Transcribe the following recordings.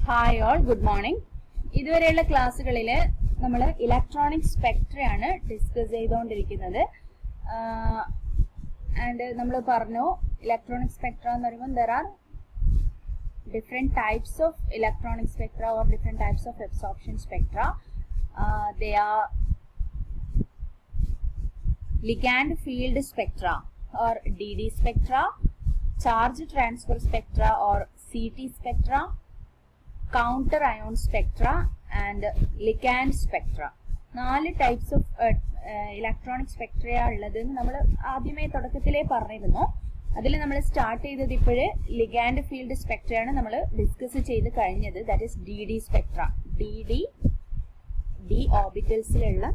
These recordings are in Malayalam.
Hi all, good morning. ഇതുവരെയുള്ള ക്ലാസ്സുകളിൽ നമ്മൾ ഇലക്ട്രോണിക് സ്പെക്ട്രയാണ് ഡിസ്കസ് ചെയ്തുകൊണ്ടിരിക്കുന്നത്. ആൻഡ് നമ്മൾ പറഞ്ഞു ഇലക്ട്രോണിക് സ്പെക്ട്ര എന്ന് പറയുമ്പോൾ there are different types of electronic spectra or different types of absorption spectra. They are ligand field spectra or DD spectra, charge transfer spectra or CT spectra, counter ion spectra and ligand spectra. 4 types of electronic spectra ഉള്ളതെന്ന് നമ്മൾ ആദ്യമേ തുടക്കത്തിലേ പറഞ്ഞിരുന്നു. അതിൽ നമ്മൾ സ്റ്റാർട്ട് ചെയ്തത് ഇപ്പോഴേ ലിഗാൻഡ് ഫീൽഡ് സ്പെക്ട്രയാണ് നമ്മൾ ഡിസ്കസ് ചെയ്ത് കഴിഞ്ഞത്. That is DD spectra. D ഓർബിറ്റൽസിലുള്ള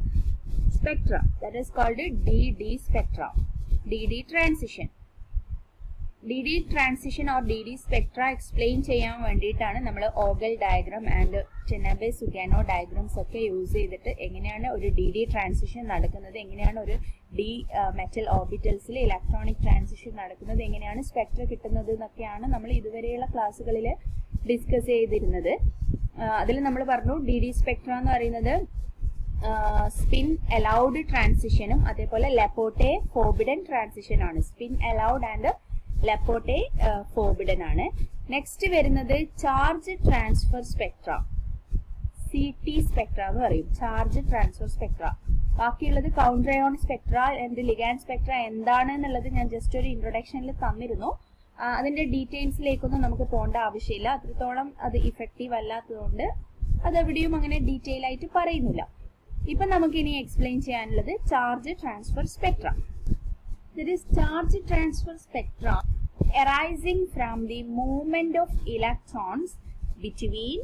spectra, that is called DD spectra. DD transition or DD spectra explain ചെയ്യാൻ വേണ്ടിയിട്ടാണ് നമ്മൾ ഓഗൽ ഡയഗ്രാം ആൻഡ് ചെനാബെ-സുഗാനോ ഡയഗ്രാംസ് ഒക്കെ യൂസ് ചെയ്തിട്ട് എങ്ങനെയാണ് ഒരു DD ട്രാൻസിഷൻ നടക്കുന്നത്, എങ്ങനെയാണ് ഒരു മെറ്റൽ ഓർബിറ്റൽസിൽ ഇലക്ട്രോണിക് ട്രാൻസിഷൻ നടക്കുന്നത്, എങ്ങനെയാണ് സ്പെക്ട്ര കിട്ടുന്നത് എന്നൊക്കെയാണ് നമ്മൾ ഇതുവരെയുള്ള ക്ലാസ്സുകളിൽ ഡിസ്കസ് ചെയ്തിരുന്നത്. അതിൽ നമ്മൾ പറഞ്ഞു DD സ്പെക്ട്ര എന്ന് പറയുന്നത് സ്പിൻ അലൗഡ് ട്രാൻസിഷനും അതേപോലെ ലെപ്പോട്ടെ ഫോർബിഡൻ ട്രാൻസിഷൻ ആണ്. Spin allowed and Laporte forbidden ആണ്. നെക്സ്റ്റ് വരുന്നത് charge transfer spectra, CT spectra എന്ന് പറയും. Charge transfer spectra. ബാക്കിയുള്ളത് counter ion spectra and ligand spectra എന്താണ് എന്നുള്ളത് ഞാൻ ജസ്റ്റ് ഒരു ഇൻട്രൊഡക്ഷനിൽ തന്നിരുന്നു. അതിന്റെ ഡീറ്റെയിൽസിലേക്കൊന്നും നമുക്ക് പോകേണ്ട ആവശ്യമില്ല, അത്രത്തോളം അത് ഇഫക്റ്റീവ് അല്ലാത്തതുകൊണ്ട് അതെവിടെയും അങ്ങനെ ഡീറ്റെയിൽ ആയിട്ട് പറയുന്നില്ല. ഇപ്പൊ നമുക്ക് ഇനി എക്സ്പ്ലെയിൻ ചെയ്യാനുള്ളത് charge transfer Spectra. There is charge transfer spectra arising from the movement of electrons between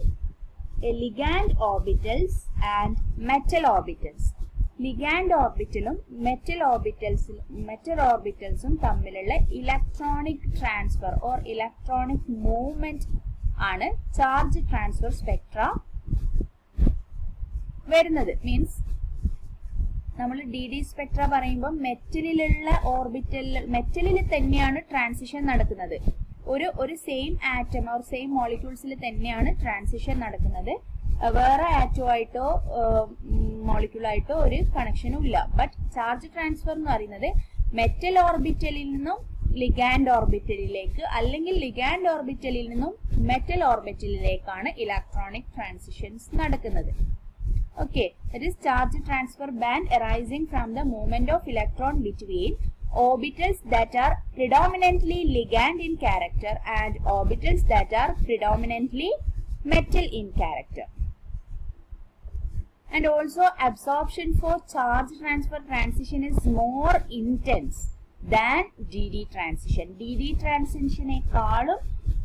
a ligand orbitals and metal orbitals. Ligand orbitalum metal orbitals തമ്മിലുള്ള electronic transfer or electronic movement ആണ് ചാർജ് ട്രാൻസ്ഫർ സ്പെക്ട്ര വരുന്നത്. മീൻസ് നമ്മൾ DD സ്പെക്ട്ര പറയുമ്പോൾ മെറ്റലിൽ തന്നെയാണ് ട്രാൻസിഷൻ നടക്കുന്നത്. ഒരു സെയിം ആറ്റം ഓർ സെയിം മോളിക്യൂൾസിൽ തന്നെയാണ് ട്രാൻസിഷൻ നടക്കുന്നത്. വേറെ ആറ്റോ ആയിട്ടോ മോളിക്യൂൾ ആയിട്ടോ ഒരു കണക്ഷനും ഇല്ല. ബട്ട് ചാർജ് ട്രാൻസ്ഫർ എന്ന് പറയുന്നത് മെറ്റൽ ഓർബിറ്റലിൽ നിന്നും ലിഗാൻഡ് ഓർബിറ്റലിലേക്ക് അല്ലെങ്കിൽ ലിഗാൻഡ് ഓർബിറ്റലിൽ നിന്നും മെറ്റൽ ഓർബിറ്റലിലേക്കാണ് ഇലക്ട്രോണിക് ട്രാൻസിഷൻസ് നടക്കുന്നത്. Okay, that is charge transfer band arising from the movement of electron between orbitals that are predominantly ligand in character and orbitals that are predominantly metal in character. And also absorption for charge transfer transition is more intense than DD transition. DD transitionേക്കാളും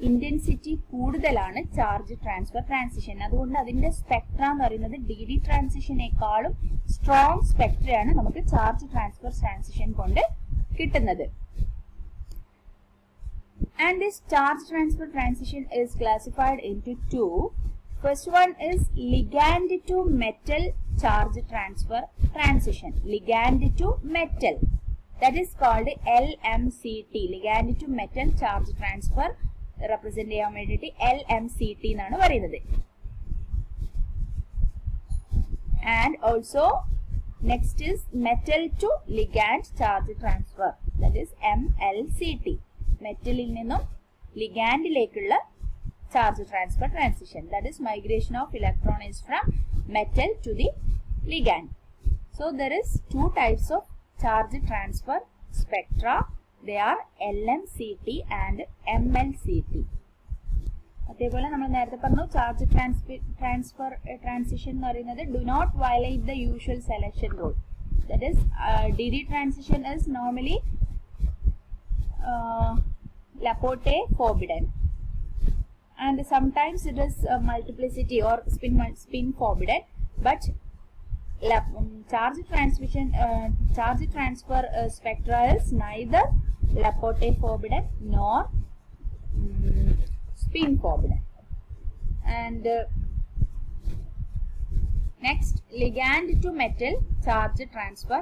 ഇന്റൻസിറ്റി കൂടുതലാണ് ചാർജ് ട്രാൻസ്ഫർ ട്രാൻസിഷൻ. അതുകൊണ്ട് അതിന്റെ സ്പെക്ട്ര എന്ന് പറയുന്നത് DD ട്രാൻസിഷനേക്കാളും സ്ട്രോങ് സ്പെക്ട്രയാണ് നമുക്ക് ചാർജ് ട്രാൻസ്ഫർ ട്രാൻസിഷൻ കൊണ്ട് കിട്ടുന്നത്. And this charge transfer transition is classified into two. First one is ligand to metal charge transfer transition. Ligand to metal, that is called LMCT. ligand to metal charge transfer represent ചെയ്യാൻ വേണ്ടിയിട്ട് LMCT എന്നാണ് പറയുന്നത്. And also next is metal to ligand charge transfer, that is MLCT. മെറ്റലിൽ നിന്നും ലിഗാൻഡിലേക്കുള്ള charge transfer transition, that is migration of electrons from metal to the ligand. So there is 2 types of charge transfer spectra. They are LMCT and MLCT. അതേപോലെ നമ്മൾ നേരത്തെ പറഞ്ഞു ചാർജ് ട്രാൻസ്ഫർ ട്രാൻസിഷൻ എന്ന് പറയുന്നത് do not violate the usual selection rule. That is DD transition is normally Laporte forbidden and sometimes it is multiplicity or spin forbidden, but charge transfer spectra is neither Laporte forbidden nor spin forbidden. And next, ligand to metal charge transfer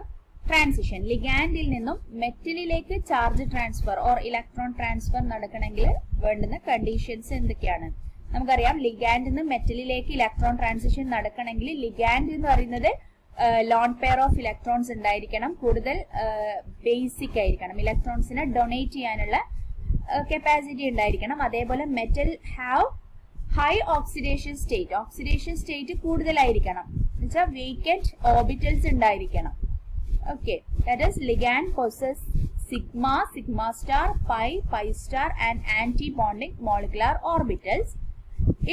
transition. Ligandil ninnum metalilekku charge transfer or electron transfer nadakkanenkil വേണ്ടുന്ന conditions എന്തൊക്കെയാണ്? നമുക്കറിയാം ലിഗാൻഡിൽ നിന്ന് മെറ്റലിലേക്ക് ഇലക്ട്രോൺ ട്രാൻസിഷൻ നടക്കണമെങ്കിൽ ലിഗാൻഡ് എന്ന് പറയുന്നത് ലോൺ പെയർ ഓഫ് ഇലക്ട്രോൺസ് ഉണ്ടായിരിക്കണം, കൂടുതൽ ബേസിക് ആയിരിക്കണം, ഇലക്ട്രോൺസിനെ ഡൊണേറ്റ് ചെയ്യാനുള്ള കപ്പാസിറ്റി ഉണ്ടായിരിക്കണം. അതേപോലെ metal have high oxidation state കൂടുതലായിരിക്കണം, എന്നുവെച്ചാൽ വേക്കന്റ് ഓർബിറ്റൽസ് ഉണ്ടായിരിക്കണം. Okay, that is ligand possess sigma, sigma star, pi star and anti-bonding molecular orbitals.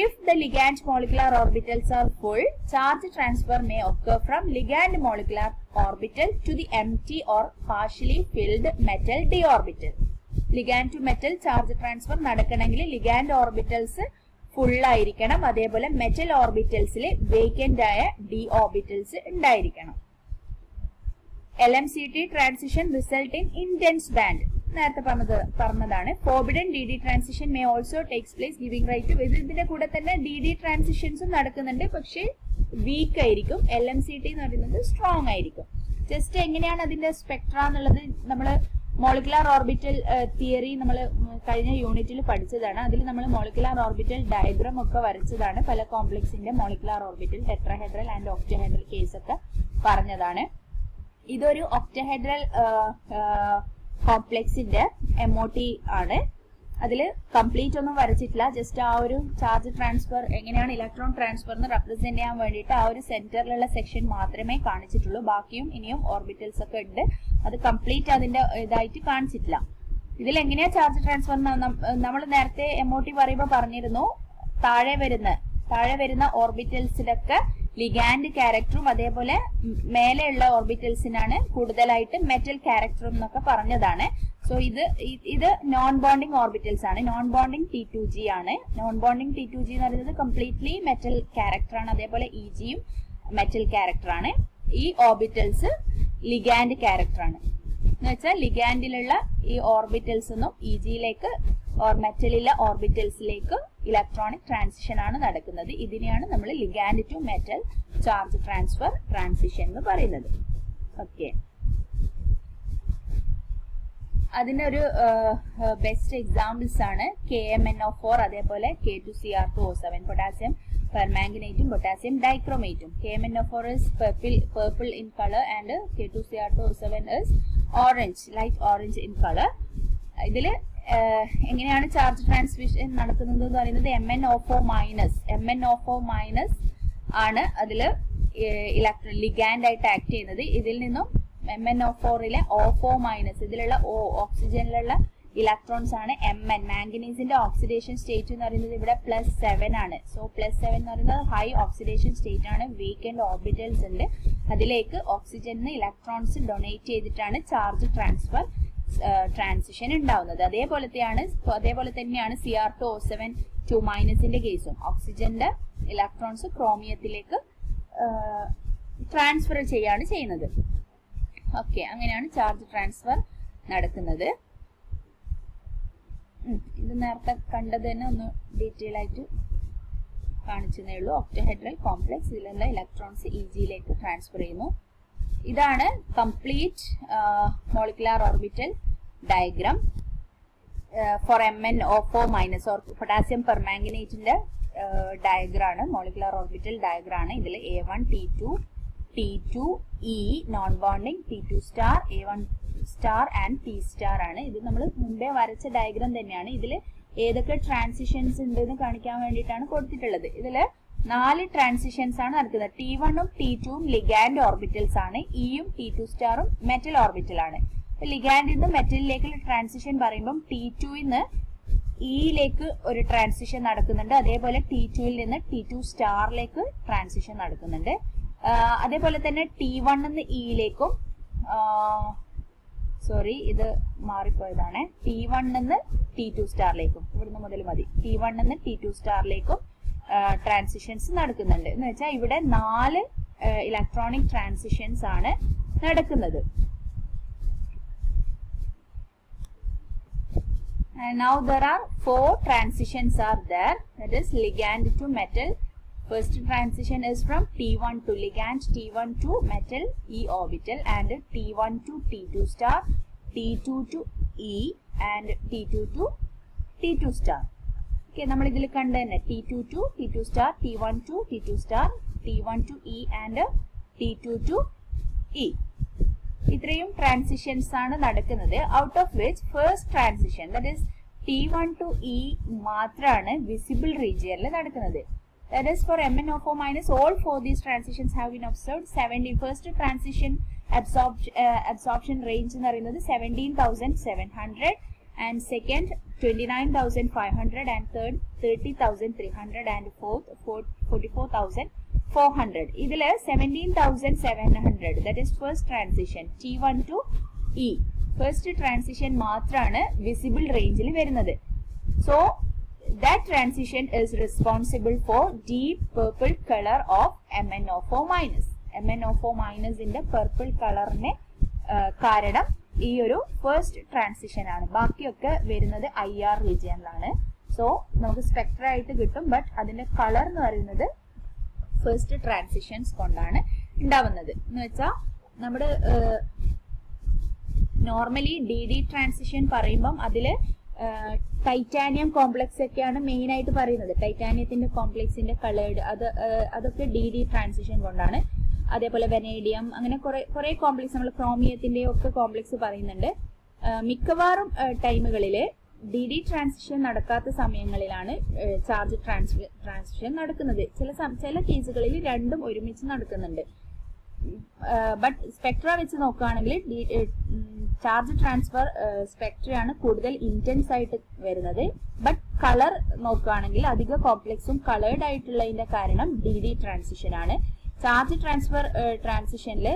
If the ligand molecular orbitals are full, charge transfer may occur from ligand molecular orbital to the empty or partially filled metal d orbital. Ligand to metal charge transfer നടക്കണമെങ്കിൽ ligand orbitals full ആയിരിക്കണം, അതേപോലെ metal orbitalsൽ vacant ആയ d orbitals ഉണ്ടായിരിക്കണം. LMCT transition result in intense band. നേരത്തെ പറഞ്ഞതാണ്. Forbidden DD transition may also takes place giving rise to ഇതിന്റെ കൂടെ തന്നെ DD transitions നടക്കുന്നുണ്ട്, പക്ഷേ വീക്ക് ആയിരിക്കും. LMCT എന്ന് പറയുന്നത് സ്ട്രോങ് ആയിരിക്കും. ജസ്റ്റ് എങ്ങനെയാണ് അതിന്റെ സ്പെക്ട്ര എന്നുള്ളത് നമ്മൾ മോളിക്കുലാർ ഓർബിറ്റൽ തിയറി നമ്മൾ കഴിഞ്ഞ യൂണിറ്റിൽ പഠിച്ചതാണ്. അതിൽ നമ്മൾ മോളിക്കുലാർ ഓർബിറ്റൽ ഡയഗ്രാം ഒക്കെ വരച്ചതാണ്. പല കോംപ്ലക്സിന്റെ molecular orbital tetrahedral and octahedral case ഒക്കെ പറഞ്ഞതാണ്. ഇതൊരു ഒക്ടഹെഡ്രൽ കോംപ്ലക്സിന്റെ MOT ആണ്. അതിൽ കംപ്ലീറ്റ് ഒന്നും വരച്ചിട്ടില്ല, ജസ്റ്റ് ആ ഒരു ചാർജ് ട്രാൻസ്ഫർ എങ്ങനെയാണ് ഇലക്ട്രോൺ ട്രാൻസ്ഫർ എന്ന് റെപ്രസെന്റ് ചെയ്യാൻ വേണ്ടിയിട്ട് ആ ഒരു സെന്ററിലുള്ള സെക്ഷൻ മാത്രമേ കാണിച്ചിട്ടുള്ളൂ. ബാക്കിയും ഇനിയും ഓർബിറ്റൽസ് ഒക്കെ ഉണ്ട്, അത് കംപ്ലീറ്റ് അതിന്റെ ഇതായിട്ട് കാണിച്ചിട്ടില്ല. ഇതിൽ എങ്ങനെയാ ചാർജ് ട്രാൻസ്ഫർ നമ്മൾ നേരത്തെ MOT പറയുമ്പോൾ പറഞ്ഞിരുന്നു, താഴെ വരുന്ന ഓർബിറ്റൽസിലൊക്കെ ലിഗാൻഡ് ക്യാരക്ടറും അതേപോലെ മേലെയുള്ള ഓർബിറ്റൽസിനാണ് കൂടുതലായിട്ട് മെറ്റൽ ക്യാരക്ടറും എന്നൊക്കെ പറഞ്ഞതാണ്. സോ ഇത് നോൺ ബോണ്ടിങ് ഓർബിറ്റൽസ് ആണ്. നോൺ ബോണ്ടിങ് T2G ആണ്. നോൺ ബോണ്ടിങ് T2G എന്ന് പറയുന്നത് കംപ്ലീറ്റ്ലി മെറ്റൽ ക്യാരക്ടർ ആണ്. അതേപോലെ EGയും മെറ്റൽ ക്യാരക്ടർ ആണ്. ഈ ഓർബിറ്റൽസ് ലിഗാൻഡ് ക്യാരക്ടർ ആണ്. എന്ന് വെച്ചാൽ ലിഗാൻഡിലുള്ള ഈ ഓർബിറ്റൽസ് ഒന്നും EGയിലേക്ക് മെറ്റലിലെ ഓർബിറ്റൽസിലേക്ക് ഇലക്ട്രോണിക് ട്രാൻസിഷൻ ആണ് നടക്കുന്നത്. ഇതിനെയാണ് നമ്മൾ ligand to metal charge transfer transition എന്ന് പറയുന്നത്. ഓക്കെ, അതിനൊരു ബെസ്റ്റ് എക്സാമ്പിൾസ് ആണ് KMnO4, അതേപോലെ K2Cr2O7, പൊട്ടാസ്യം പെർമാംഗനേറ്റും പൊട്ടാസ്യം ഡൈക്രോമേറ്റും. KMnO4 is purple in color and K2Cr2O7 is orange, light orange in color. ഇതിൽ എങ്ങനെയാണ് ചാർജ് ട്രാൻസ്മിഷൻ നടക്കുന്നത് എന്ന് പറയുന്നത് MnO4 മൈനസ് ആണ് അതിൽ ലിഗാൻഡ് ആയിട്ട് ആക്ട് ചെയ്യുന്നത്. ഇതിൽ നിന്നും MnO4ലെ O4 മൈനസ്, ഇതിലുള്ള ഓക്സിജനിലുള്ള ഇലക്ട്രോൺസ് ആണ് Mn. മാംഗനീസിന്റെ ഓക്സിഡേഷൻ സ്റ്റേറ്റ് എന്ന് പറയുന്നത് ഇവിടെ +7 ആണ്. സോ +7 എന്ന് പറയുന്നത് ഹൈ ഓക്സിഡേഷൻ സ്റ്റേറ്റ് ആണ്. വീക്കെൻഡ് ഓർബിറ്റൽസ് ഉണ്ട്, അതിലേക്ക് ഓക്സിജന് ഇലക്ട്രോൺസ് ഡൊണേറ്റ് ചെയ്തിട്ടാണ് ചാർജ് ട്രാൻസ്ഫർ ട്രാൻസിഷൻ ഉണ്ടാവുന്നത്. അതേപോലെ തന്നെയാണ് Cr2O7 2- കേസും. ഓക്സിജന്റെ ഇലക്ട്രോൺസ് ക്രോമിയത്തിലേക്ക് ട്രാൻസ്ഫർ ചെയ്യാണ് ചെയ്യുന്നത്. ഓക്കെ, അങ്ങനെയാണ് ചാർജ് ട്രാൻസ്ഫർ നടക്കുന്നത്. ഇത് നേരത്തെ കണ്ടത് തന്നെ ഒന്ന് ഡീറ്റെയിൽ ആയിട്ട് കാണിച്ചതേ ഉള്ളൂ. ഒക്ടഹെഡ്രൽ കോംപ്ലക്സ്, ഇതിലുള്ള ഇലക്ട്രോൺസ് EGയിലേക്ക് ട്രാൻസ്ഫർ ചെയ്യുന്നു. ഇതാണ് complete molecular orbital diagram for MnO4- or potassium പെർമാംഗനേറ്റിന്റെ ഡയഗ്രാം ആണ്, മോളിക്കുലാർ ഓർബിറ്റൽ ഡയഗ്രാം ആണ്. ഇതിൽ A1 T2 E non bonding, T2 star, A1 star and T star ആണ്. ഇത് നമ്മൾ മുമ്പേ വരച്ച ഡയഗ്രാം തന്നെയാണ്. ഇതിൽ ഏതൊക്കെ ട്രാൻസിഷൻസ് ഉണ്ട് എന്ന് കാണിക്കാൻ വേണ്ടിയിട്ടാണ് കൊടുത്തിട്ടുള്ളത്. ഇതിൽ 4 ട്രാൻസിഷൻസ് ആണ് നടക്കുന്നത്. T1ഉം T2ഉം ലിഗാൻഡ് ഓർബിറ്റൽസ് ആണ്. Eയും T2 സ്റ്റാറും മെറ്റൽ ഓർബിറ്റൽ ആണ്. ലിഗാൻഡിൽ നിന്ന് മെറ്റലിലേക്കുള്ള ട്രാൻസിഷൻ പറയുമ്പോൾ T2ൽ നിന്ന് ഇയിലേക്ക് ഒരു ട്രാൻസിഷൻ നടക്കുന്നുണ്ട്. അതേപോലെ T2ൽ നിന്ന് T2 സ്റ്റാറിലേക്ക് ട്രാൻസിഷൻ നടക്കുന്നുണ്ട്. അതേപോലെ തന്നെ T1 നിന്ന് ഇയിലേക്കും, സോറി ഇത് മാറിപ്പോയതാണ്, T1 നിന്ന് T2 സ്റ്റാറിലേക്കും, ഇവിടുന്ന് മുതൽ മതി, T1 നിന്ന് T2 സ്റ്റാറിലേക്കും ട്രാൻസിഷൻസ് നടക്കുന്നുണ്ട്. എന്ന് വെച്ചാൽ ഇവിടെ 4 ഇലക്ട്രോണിക് ട്രാൻസിഷൻസ് ആണ് നടക്കുന്നത്. And now there are 4 transitions are there, that is ligand to metal. First transition is from T1 to ligand, T1 to metal E orbital, and T1 to T2 star, T2 to E, and T2 to T2 star. Okay, നമ്മൾ ഇതിൽ കണ്ടു തന്നെ T2 to T2 star, T1 to T2 star, T1 to E and T2 to E. ഇത്രയും ട്രാൻസിഷൻസ് ആണ് നടക്കുന്നത്. Out of which first transition that is T1 to E മാത്രമാണ് വിസിബിൾ റീജിയനിൽ നടക്കുന്നത്. That is for MnO4 minus all four these transitions have been observed. 71st transition absorption range എന്ന് പറയുന്നത് 17,700 and second 29,500 and third 30,300 and fourth 44,400. ഇതില് 17,700 that is first transition T1 to E first transition മാത്രമാണ് വിസിബിൾ റേഞ്ചിൽ വരുന്നത്. So that transition is responsible for deep purple color of MnO4 minus. MnO4 minus in the purple color ne കാരണം ഈ ഒരു ഫസ്റ്റ് ട്രാൻസിഷൻ ആണ്. ബാക്കിയൊക്കെ വരുന്നത് IR റീജിയനിലാണ്. സോ നമുക്ക് സ്പെക്ട്ര ആയിട്ട് കിട്ടും, ബട്ട് അതിന്റെ കളർ എന്ന് പറയുന്നത് ഫസ്റ്റ് ട്രാൻസിഷൻസ് കൊണ്ടാണ് ഉണ്ടാവുന്നത്. എന്ന് വെച്ചാൽ നമ്മുടെ നോർമലി DD ട്രാൻസിഷൻ പറയുമ്പം അതില് ടൈറ്റാനിയം കോംപ്ലക്സ് ഒക്കെയാണ് മെയിൻ ആയിട്ട് പറയുന്നത്. ടൈറ്റാനിയത്തിന്റെ കോംപ്ലക്സിന്റെ കളേർഡ് അതൊക്കെ DD ട്രാൻസിഷൻ കൊണ്ടാണ്. അതേപോലെ വെനേഡിയം, അങ്ങനെ കുറെ കോംപ്ലക്സ്, നമ്മൾ ക്രോമിയത്തിന്റെ ഒക്കെ കോംപ്ലക്സ് പറയുന്നുണ്ട്. മിക്കവാറും ടൈമുകളിൽ DD ട്രാൻസിഷൻ നടക്കാത്ത സമയങ്ങളിലാണ് ചാർജ് ട്രാൻസിഷൻ നടക്കുന്നത്. ചില കേസുകളിൽ രണ്ടും ഒരുമിച്ച് നടക്കുന്നുണ്ട്. ബട്ട് സ്പെക്ട്ര വെച്ച് നോക്കുകയാണെങ്കിൽ ചാർജ് ട്രാൻസ്ഫർ സ്പെക്ട്രയാണ് കൂടുതൽ ഇന്റൻസ് ആയിട്ട് വരുന്നത്. ബട്ട് കളർ നോക്കുകയാണെങ്കിൽ അധിക കോംപ്ലക്സും കളേർഡ് ആയിട്ടുള്ളതിന്റെ കാരണം DD ട്രാൻസിഷൻ ആണ്. ചാർജ് ട്രാൻസ്ഫർ ട്രാൻസിഷനിൽ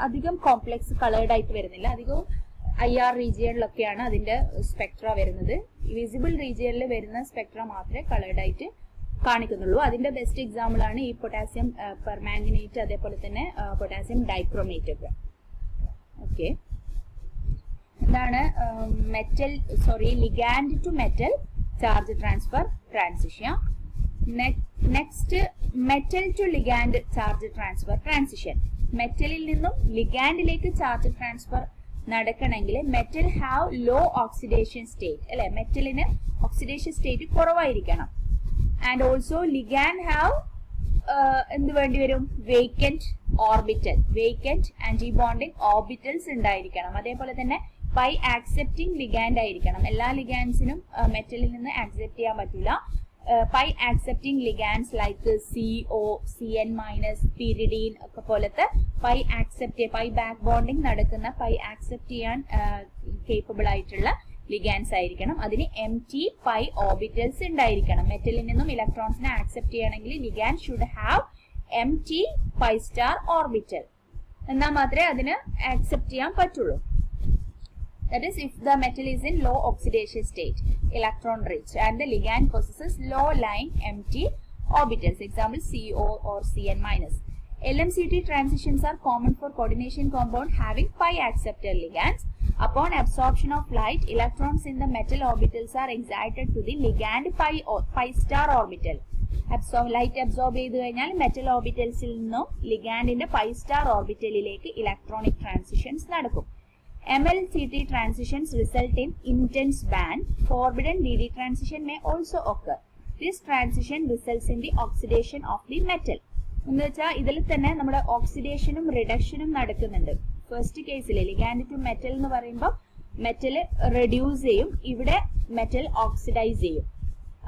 അധികം കോംപ്ലക്സ് കളേർഡ് ആയിട്ട് വരുന്നില്ല. അധികവും IR റീജിയനിലൊക്കെയാണ് അതിന്റെ സ്പെക്ട്ര വരുന്നത്. വിസിബിൾ റീജിയനിൽ വരുന്ന സ്പെക്ട്ര മാത്രമേ കളേർഡ് ആയിട്ട് കാണിക്കുന്നുള്ളൂ. അതിന്റെ ബെസ്റ്റ് എക്സാമ്പിൾ ആണ് ഈ പൊട്ടാസ്യം പെർമാംഗനേറ്റ്, അതേപോലെ തന്നെ പൊട്ടാസ്യം ഡൈക്രോമേറ്റ് ഒക്കെ. ഓക്കെ, ഇതാണ് ligand to metal charge transfer transition. Next metal to ligand charge transfer transition. മെറ്റലിൽ നിന്നും ലിഗാൻഡിലേക്ക് ചാർജ് ട്രാൻസ്ഫർ നടക്കണമെങ്കിൽ metal have low oxidation state, അല്ലെ? മെറ്റലിന് ഓക്സിഡേഷൻ സ്റ്റേറ്റ് കുറവായിരിക്കണം. ആൻഡ് ഓൾസോ ലിഗാൻഡ് ഹാവ് എന്ത് വേണ്ടി വരും? Vacant orbital, vacant antibonding orbitals ഉണ്ടായിരിക്കണം. അതേപോലെ തന്നെ പൈ ആക്സെപ്റ്റിംഗ് ലിഗാൻഡ് ആയിരിക്കണം. എല്ലാ ലിഗാൻഡ്സിനും മെറ്റലിൽ നിന്ന് ആക്സെപ്റ്റ് ചെയ്യാൻ പറ്റില്ല. Pi accepting ligands like CO, CN-, pyridine ഒക്കെ പോലത്തെ പൈ ബാക്ക് ബോണ്ടിങ് നടക്കുന്ന, പൈ ആക്സെപ്റ്റ് ചെയ്യാൻ കേപ്പബിൾ ആയിട്ടുള്ള ലിഗാൻഡ്സ് ആയിരിക്കണം. അതിന് empty പൈ ഓർബിറ്റൽസ് ഉണ്ടായിരിക്കണം. മെറ്റലിൽ നിന്നും ഇലക്ട്രോൺസിനെ ആക്സെപ്റ്റ് ചെയ്യണമെങ്കിൽ ligand should have empty pi star orbital. എന്നാൽ മാത്രമേ അതിന് ആക്സെപ്റ്റ് ചെയ്യാൻ പറ്റുള്ളൂ. That is, if the metal is in low oxidation state, electron rich, and the ligand possesses low lying empty orbitals, example CO or CN-. LMCT transitions are common for coordination compound having pi acceptor ligands. Upon absorption of light, electrons in the metal orbitals are excited to the ligand pi star orbital. Light absorb ചെയ്തു കഴിഞ്ഞാൽ മെറ്റൽ ഓർബിറ്റൽസിൽ നിന്നും ലിഗാൻഡിന്റെ പൈ സ്റ്റാർ ഓർബിറ്റലിലേക്ക് ഇലക്ട്രോണിക് ട്രാൻസിഷൻസ് നടക്കും. MLCT transitions result in intense band. Forbidden DD transition may also occur. This transition results in the oxidation of the metal. എന്ന് വെച്ചാൽ ഇതിൽ തന്നെ നമ്മുടെ ഓക്സിഡേഷനും റിഡക്ഷനും നടക്കുന്നുണ്ട്. ഫസ്റ്റ് കേസിൽ ലിഗാൻഡ് ടു മെറ്റൽ എന്ന് പറയുമ്പോൾ മെറ്റൽ റെഡ്യൂസ് ചെയ്യും, ഇവിടെ മെറ്റൽ ഓക്സിഡൈസ് ചെയ്യും.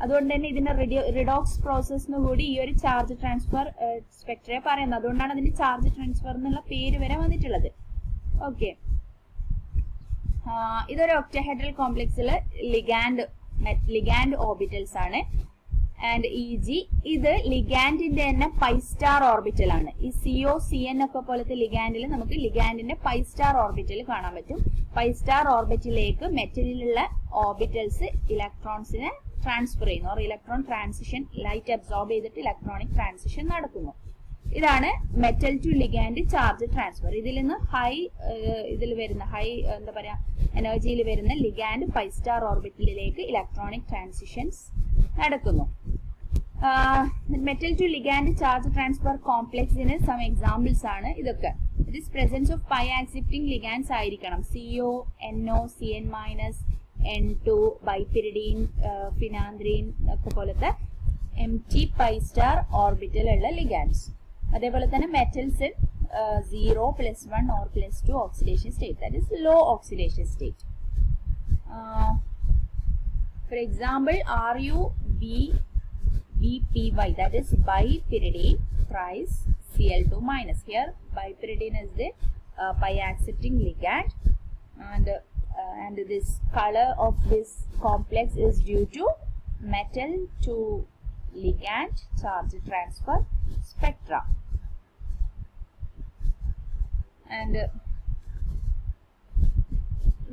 അതുകൊണ്ട് തന്നെ ഇതിന്റെ റിഡോക്സ് പ്രോസസ്സിന് കൂടി ഈ ഒരു ചാർജ് ട്രാൻസ്ഫർ സ്പെക്ട്രയെ പറയുന്നത്. അതുകൊണ്ടാണ് അതിന്റെ ചാർജ് ട്രാൻസ്ഫർ എന്നുള്ള പേര് വരെ വന്നിട്ടുള്ളത്. ഓക്കെ, ഇതൊരു ഒക്ടഹെഡ്രൽ കോംപ്ലക്സില് ലിഗാൻഡ് ഓർബിറ്റൽസ് ആണ്. ആൻഡ് EG ഇത് ലിഗാൻഡിന്റെ തന്നെ പൈ സ്റ്റാർ ഓർബിറ്റൽ ആണ്. ഈ CO, CN ഒക്കെ പോലത്തെ ലിഗാൻഡിൽ നമുക്ക് ലിഗാൻഡിന്റെ പൈ സ്റ്റാർ ഓർബിറ്റൽ കാണാൻ പറ്റും. പൈ സ്റ്റാർ ഓർബിറ്റിലേക്ക് മെറ്റലിലുള്ള ഓർബിറ്റൽസ് ഇലക്ട്രോൺസിനെ ട്രാൻസ്ഫർ ചെയ്യുന്നു. Or electron transition, light absorb ചെയ്തിട്ട് ഇലക്ട്രോണിക് ട്രാൻസിഷൻ നടക്കുന്നു. ഇതാണ് metal to ligand charge transfer. ഇതിൽ നിന്ന് ഇതിൽ വരുന്ന ഹൈ എന്താ പറയാ എനർജിയിൽ വരുന്ന ലിഗാൻഡ് പൈ സ്റ്റാർ ഓർബിറ്റലിലേക്ക് ഇലക്ട്രോണിക് ട്രാൻസിഷൻസ് നടക്കുന്നു. Metal to ligand charge transfer കോംപ്ലക്സിന് സം എക്സാമ്പിൾസ് ആണ് ഇതൊക്കെ. It is presence of pi accepting ligands ആയിരിക്കണം. CO, NO, CN-, N2, ബൈപിരിഡീൻ, ഫിനാന്ത്രീൻ ഒക്കെ പോലത്തെ empty pi star orbital ഉള്ള ലിഗാൻഡ്സ്. അതേപോലെ തന്നെ metals 0, +1 or +2 oxidation state, that is low oxidation state. For example, RuBPY, that is bipyridine thrice Cl2 minus. Here bipyridine is the pi accepting ligand, and this color of this complex is due to metal to ligand charge transfer spectra. And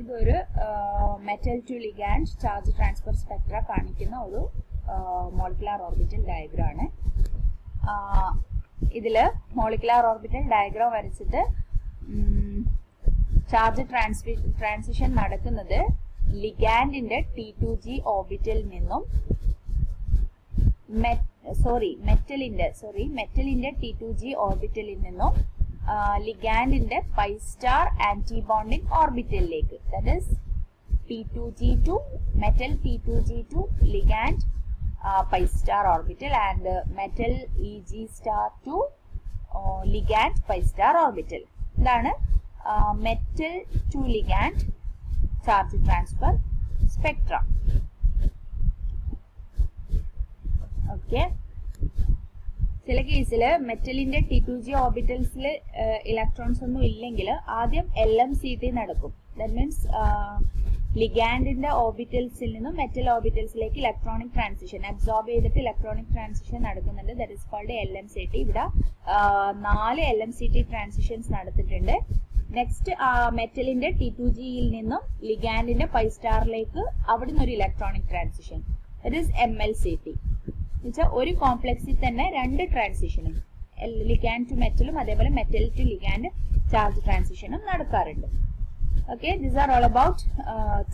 ഇതൊരു metal to ligand charge transfer spectra കാണിക്കുന്ന ഒരു മോളിക്കുലാർ ഓർബിറ്റൽ ഡയഗ്രം ആണ്. ഇതില് മോളിക്കുലാർ ഓർബിറ്റൽ ഡയഗ്രം വരച്ചിട്ട് ചാർജ് ട്രാൻസിഷൻ നടക്കുന്നത് ലിഗാൻഡിന്റെ T2G ഓർബിറ്റൽ നിന്നും മെറ്റലിന്റെ T2G ഓർബിറ്റലിൽ നിന്നും ലിഗാൻഡിന്റെ പൈ സ്റ്റാർ ആന്റിബോണ്ടിങ് ഓർബിറ്റലിലേക്ക്, that is T2G to metal T2G to ligand pi star orbital, and metal EG star to ligand pi star orbital. ഇതാണ് metal to ligand charge transfer spectra. Okay, ചില കേസിൽ മെറ്റലിന്റെ T2G ഓർബിറ്റൽസിൽ ഇലക്ട്രോൺസ് ഒന്നും ഇല്ലെങ്കിൽ ആദ്യം LMCT നടക്കും. ദാറ്റ് മീൻസ് ലിഗാൻഡിന്റെ ഓർബിറ്റൽസിൽ നിന്നും മെറ്റൽ ഓർബിറ്റൽസിലേക്ക് ഇലക്ട്രോണിക് ട്രാൻസിഷൻ അബ്സോർബ് ചെയ്തിട്ട് ഇലക്ട്രോണിക് ട്രാൻസിഷൻ നടക്കുന്നുണ്ട്. That is called LMCT. ഇവിടെ 4 LMCT ട്രാൻസിഷൻസ് നടത്തിയിട്ടുണ്ട്. നെക്സ്റ്റ് മെറ്റലിന്റെ T2Gയിൽ നിന്നും ലിഗാൻഡിന്റെ പൈ സ്റ്റാറിലേക്ക് അവിടുന്ന് ഒരു electronic transition, that is MLCT. എന്നുവെച്ചാൽ ഒരു കോംപ്ലക്സിൽ തന്നെ 2 ട്രാൻസിഷനും ലിഗാൻഡ് ടു മെറ്റലും അതേപോലെ മെറ്റൽ ടു ലിഗാൻഡ് ചാർജ് ട്രാൻസിഷനും നടക്കാറുണ്ട്. Okay, these are all about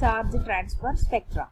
charge transfer spectra.